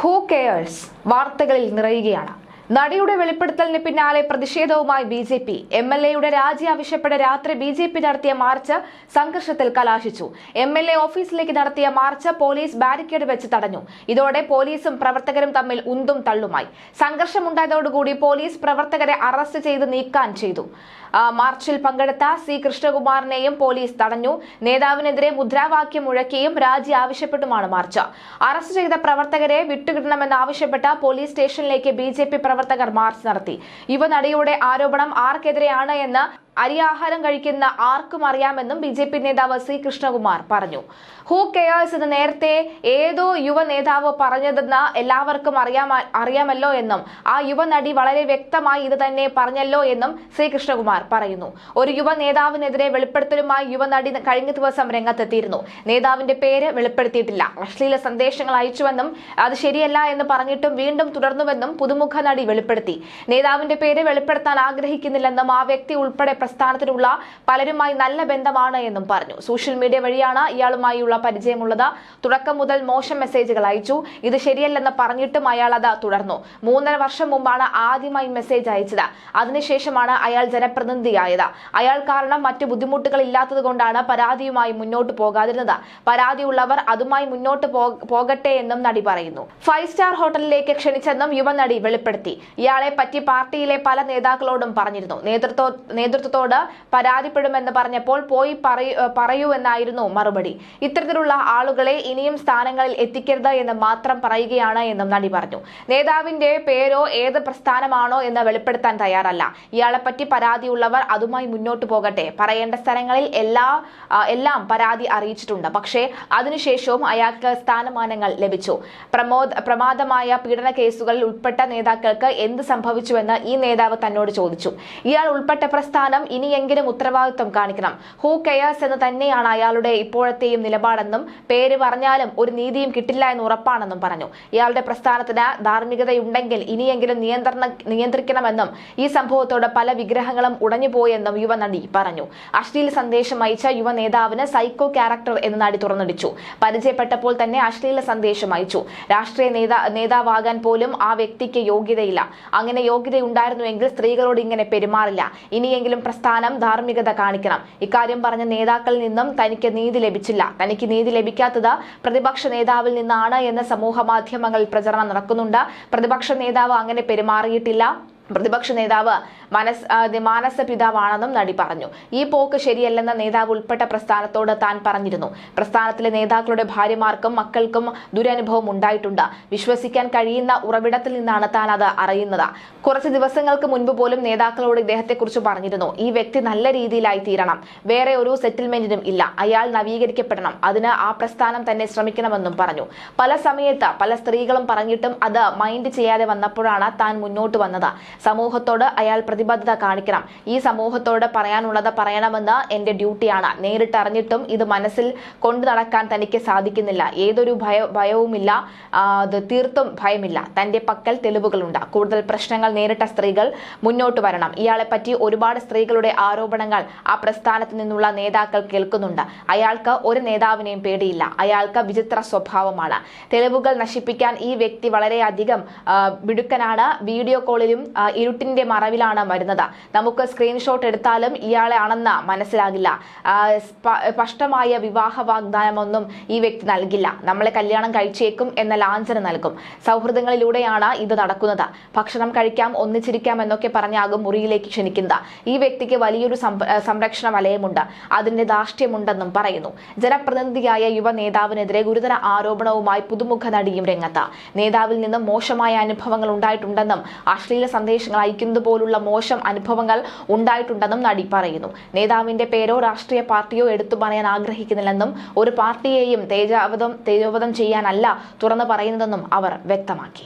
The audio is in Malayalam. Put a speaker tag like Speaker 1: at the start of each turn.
Speaker 1: ഹൂ കെയേഴ്സ് വാർത്തകളിൽ നിറയുകയാണ്. നടിയുടെ വെളിപ്പെടുത്തലിന് പിന്നാലെ പ്രതിഷേധവുമായി ബി.ജെ.പി. എം.എൽ.എയുടെ രാജി ആവശ്യപ്പെട്ട് രാത്രി ബി.ജെ.പി. നടത്തിയ മാർച്ച് സംഘർഷത്തിൽ കലാശിച്ചു. എം.എൽ.എ. ഓഫീസിലേക്ക് നടത്തിയ മാർച്ച് പോലീസ് ബാരിക്കേഡ് വെച്ച് തടഞ്ഞു. ഇതോടെ പോലീസും പ്രവർത്തകരും തമ്മിൽ ഉന്തും തള്ളുമായി. സംഘർഷമുണ്ടായതോടുകൂടി പോലീസ് പ്രവർത്തകരെ അറസ്റ്റ് ചെയ്ത് നീക്കം ചെയ്തു. മാർച്ചിൽ പങ്കെടുത്ത സി കൃഷ്ണകുമാറിനെയും പോലീസ് തടഞ്ഞു. നേതാവിനെതിരെ മുദ്രാവാക്യം മുഴക്കിയും രാജി ആവശ്യപ്പെട്ടുമാണ് മാർച്ച്. അറസ്റ്റ് ചെയ്ത പ്രവർത്തകരെ വിട്ടുകിട്ടണമെന്നാവശ്യപ്പെട്ട് പോലീസ് സ്റ്റേഷനിലേക്ക് ബി.ജെ.പി. പ്രവർത്തകർ മാർച്ച് നടത്തി. യുവനടിയുടെ ആരോപണം ആർക്കെതിരെയാണ് എന്ന് അരിയാഹാരം കഴിക്കുന്ന ആർക്കും അറിയാമെന്നും ബി.ജെ.പി. നേതാവ് സി കൃഷ്ണകുമാർ പറഞ്ഞു. ഹൂ കെയേഴ്സ് എന്ന് നേരത്തെ ഏതോ യുവ നേതാവ് പറഞ്ഞതെന്ന് എല്ലാവർക്കും അറിയാമല്ലോ എന്നും ആ യുവനടി വളരെ വ്യക്തമായി ഇത് തന്നെ പറഞ്ഞല്ലോ എന്നും സി കൃഷ്ണകുമാർ പറയുന്നു. ഒരു യുവ നേതാവിനെതിരെ വെളിപ്പെടുത്തലുമായി യുവനടി കഴിഞ്ഞ ദിവസം രംഗത്തെത്തിയിരുന്നു. നേതാവിന്റെ പേര് വെളിപ്പെടുത്തിയിട്ടില്ല. അശ്ലീല സന്ദേശങ്ങൾ അയച്ചുവെന്നും അത് ശരിയല്ല എന്ന് പറഞ്ഞിട്ടും വീണ്ടും തുടർന്നുവെന്നും പുതുമുഖ നടി വെളിപ്പെടുത്തി. നേതാവിന്റെ പേര് വെളിപ്പെടുത്താൻ ആഗ്രഹിക്കുന്നില്ലെന്നും ആ വ്യക്തി ഉൾപ്പെടെ പ്രസ്ഥാനത്തിലുള്ള പലരുമായി നല്ല ബന്ധമാണ് എന്നും പറഞ്ഞു. സോഷ്യൽ മീഡിയ വഴിയാണ് ഇയാളുമായുള്ള പരിചയമുള്ളത്. തുടക്കം മുതൽ മോശം മെസ്സേജുകൾ അയച്ചു. ഇത് ശരിയല്ലെന്ന് പറഞ്ഞിട്ടും അയാൾ അത് തുടർന്നു. 3.5 വർഷം മുമ്പാണ് ആദ്യമായി മെസ്സേജ് അയച്ചത്. അതിനുശേഷമാണ് അയാൾ ജനപ്രതിനിധിയായത്. അയാൾ കാരണം മറ്റു ബുദ്ധിമുട്ടുകൾ ഇല്ലാത്തത് കൊണ്ടാണ് പരാതിയുമായി മുന്നോട്ട് പോകാതിരുന്നത്. പരാതിയുള്ളവർ അതുമായി മുന്നോട്ട് പോകട്ടെ എന്നും നടി പറയുന്നു. 5 സ്റ്റാർ ഹോട്ടലിലേക്ക് ക്ഷണിച്ചെന്നും യുവനടി വെളിപ്പെടുത്തി. ഇയാളെ പറ്റി പാർട്ടിയിലെ പല നേതാക്കളോടും പറഞ്ഞിരുന്നു. നേതൃത്വത്തോട് പരാതിപ്പെടുമെന്ന് പറഞ്ഞപ്പോൾ പോയി പറയൂ എന്നായിരുന്നു മറുപടി. ഇത്തരത്തിലുള്ള ആളുകളെ ഇനിയും സ്ഥാനങ്ങളിൽ എത്തിക്കരുത് എന്ന് മാത്രം പറയുകയാണ് എന്നും നടി പറഞ്ഞു. നേതാവിന്റെ പേരോ ഏത് പ്രസ്ഥാനമാണോ എന്ന് വെളിപ്പെടുത്താൻ തയ്യാറല്ല. ഇയാളെപ്പറ്റി പരാതിയുള്ളവർ അതുമായി മുന്നോട്ട് പോകട്ടെ. പറയേണ്ട സ്ഥലങ്ങളിൽ എല്ലാം പരാതി അറിയിച്ചിട്ടുണ്ട്. പക്ഷേ അതിനുശേഷവും അയാൾക്ക് സ്ഥാനമാനങ്ങൾ ലഭിച്ചു. പ്രമാദമായ പീഡന കേസുകളിൽ ഉൾപ്പെട്ട നേതാക്കൾക്ക് എന്ത് സംഭവിച്ചുവെന്ന് ഈ നേതാവ് തന്നോട് ചോദിച്ചു. ഇയാൾ ഉൾപ്പെട്ട പ്രസ്ഥാനം ഇനിയെങ്കിലും ഉത്തരവാദിത്വം കാണിക്കണം. ഹൂ കെയേഴ്സ് എന്ന് തന്നെയാണ് അയാളുടെ ഇപ്പോഴത്തെയും നിലപാടെന്നും പേര് പറഞ്ഞാലും ഒരു നീതിയും കിട്ടില്ല എന്ന് ഉറപ്പാണെന്നും പറഞ്ഞു. ഇയാളുടെ പ്രസ്ഥാനത്തിന് ധാർമ്മികതയുണ്ടെങ്കിൽ ഇനിയെങ്കിലും നിയന്ത്രിക്കണമെന്നും ഈ സംഭവത്തോട് പല വിഗ്രഹങ്ങളും ഉടഞ്ഞുപോയെന്നും യുവനടി പറഞ്ഞു. അശ്ലീല സന്ദേശം അയച്ച യുവ നേതാവിന് സൈക്കോ ക്യാരക്ടർ എന്ന് നടി തുറന്നടിച്ചു. പരിചയപ്പെട്ടപ്പോൾ തന്നെ അശ്ലീല സന്ദേശം അയച്ചു. രാഷ്ട്രീയ നേതാവാകാൻ പോലും ആ വ്യക്തിക്ക് യോഗ്യതയില്ല. അങ്ങനെ യോഗ്യതയുണ്ടായിരുന്നുവെങ്കിൽ സ്ത്രീകളോട് ഇങ്ങനെ പെരുമാറില്ല. ഇനിയെങ്കിലും പ്രസ്ഥാനം ധാർമ്മികത കാണിക്കണം. ഇക്കാര്യം പറഞ്ഞ നേതാക്കളിൽ നിന്നും തനിക്ക് നീതി ലഭിച്ചില്ല. തനിക്ക് നീതി ലഭിക്കാത്തത് പ്രതിപക്ഷ നേതാവിൽ നിന്നാണ് എന്ന് സമൂഹ മാധ്യമങ്ങളിൽ പ്രചരണം നടക്കുന്നുണ്ട്. പ്രതിപക്ഷ നേതാവ് അങ്ങനെ പെരുമാറിയിട്ടില്ല. പ്രതിപക്ഷ നേതാവ് മാനസ പിതാവാണെന്നും നടി പറഞ്ഞു. ഈ പോക്ക് ശരിയല്ലെന്ന നേതാവ് ഉൾപ്പെട്ട പ്രസ്ഥാനത്തോട് താൻ പറഞ്ഞിരുന്നു. പ്രസ്ഥാനത്തിലെ നേതാക്കളുടെ ഭാര്യമാർക്കും മക്കൾക്കും ദുരനുഭവം ഉണ്ടായിട്ടുണ്ട്. വിശ്വസിക്കാൻ കഴിയുന്ന ഉറവിടത്തിൽ നിന്നാണ് താൻ അത് അറിയുന്നത്. കുറച്ച് ദിവസങ്ങൾക്ക് മുൻപ് പോലും നേതാക്കളോട് ഇദ്ദേഹത്തെക്കുറിച്ച് പറഞ്ഞിരുന്നു. ഈ വ്യക്തി നല്ല രീതിയിലായി തീരണം. വേറെ ഒരു സെറ്റിൽമെന്റിനും ഇല്ല. അയാൾ നവീകരിക്കപ്പെടണം. അതിന് ആ പ്രസ്ഥാനം തന്നെ ശ്രമിക്കണമെന്നും പറഞ്ഞു. പല സമയത്ത് പല സ്ത്രീകളും പറഞ്ഞിട്ടും അത് മൈൻഡ് ചെയ്യാതെ വന്നപ്പോഴാണ് താൻ മുന്നോട്ട് വന്നത്. സമൂഹത്തോട് അയാൾ പ്രതിബദ്ധത കാണിക്കണം. ഈ സമൂഹത്തോട് പറയാനുള്ളത് പറയണമെന്ന് എന്റെ ഡ്യൂട്ടിയാണ്. നേരിട്ടറിഞ്ഞിട്ടും ഇത് മനസ്സിൽ കൊണ്ടു നടക്കാൻ തനിക്ക് സാധിക്കുന്നില്ല. ഏതൊരു ഭയവുമില്ല. തീർത്തും ഭയമില്ല. തന്റെ പക്കൽ തെളിവുകളുണ്ട്. കൂടുതൽ പ്രശ്നങ്ങൾ നേരിട്ട സ്ത്രീകൾ മുന്നോട്ട് വരണം. ഇയാളെ പറ്റി ഒരുപാട് സ്ത്രീകളുടെ ആരോപണങ്ങൾ ആ പ്രസ്ഥാനത്തിൽ നിന്നുള്ള നേതാക്കൾ കേൾക്കുന്നുണ്ട്. അയാൾക്ക് ഒരു നേതാവിനെയും പേടിയില്ല. അയാൾക്ക് വിചിത്ര സ്വഭാവമാണ്. തെളിവുകൾ നശിപ്പിക്കാൻ ഈ വ്യക്തി വളരെയധികം മിടുക്കനാണ്. വീഡിയോ കോളിലും ഇരുട്ടിന്റെ മറവിലാണ് വരുന്നത്. നമുക്ക് സ്ക്രീൻഷോട്ട് എടുത്താലും ഇയാളെ ആണെന്ന് മനസ്സിലാകില്ല. സ്പഷ്ടമായ വിവാഹ വാഗ്ദാനമൊന്നും ഈ വ്യക്തി നൽകില്ല. നമ്മളെ കല്യാണം കഴിച്ചേക്കും എന്ന ലാഞ്ചന നൽകും. സൗഹൃദങ്ങളിലൂടെയാണ് ഇത് നടക്കുന്നത്. ഭക്ഷണം കഴിക്കാം, ഒന്നിച്ചിരിക്കാം എന്നൊക്കെ പറഞ്ഞാകും മുറിയിലേക്ക് ക്ഷണിക്കുന്നത്. ഈ വ്യക്തിക്ക് വലിയൊരു സംരക്ഷണ വലയമുണ്ട്. അതിന്റെ ധാർഷ്ട്യമുണ്ടെന്നും പറയുന്നു. ജനപ്രതിനിധിയായ യുവ നേതാവിനെതിരെ ഗുരുതര ആരോപണവുമായി പുതുമുഖ നടിയും രംഗത്ത്. നേതാവിൽ നിന്നും മോശമായ അനുഭവങ്ങൾ ഉണ്ടായിട്ടുണ്ടെന്നും അശ്ലീല സന്ദേശങ്ങൾ അയക്കുന്നത് പോലുള്ള മോശം അനുഭവങ്ങൾ ഉണ്ടായിട്ടുണ്ടെന്നും നടി പറയുന്നു. നേതാവിന്റെ പേരോ രാഷ്ട്രീയ പാർട്ടിയോ എടുത്തു പറയാൻ ആഗ്രഹിക്കുന്നില്ലെന്നും ഒരു പാർട്ടിയെയും തേജോവധം ചെയ്യാനല്ല തുറന്നു പറയുന്നതെന്നും അവർ വ്യക്തമാക്കി.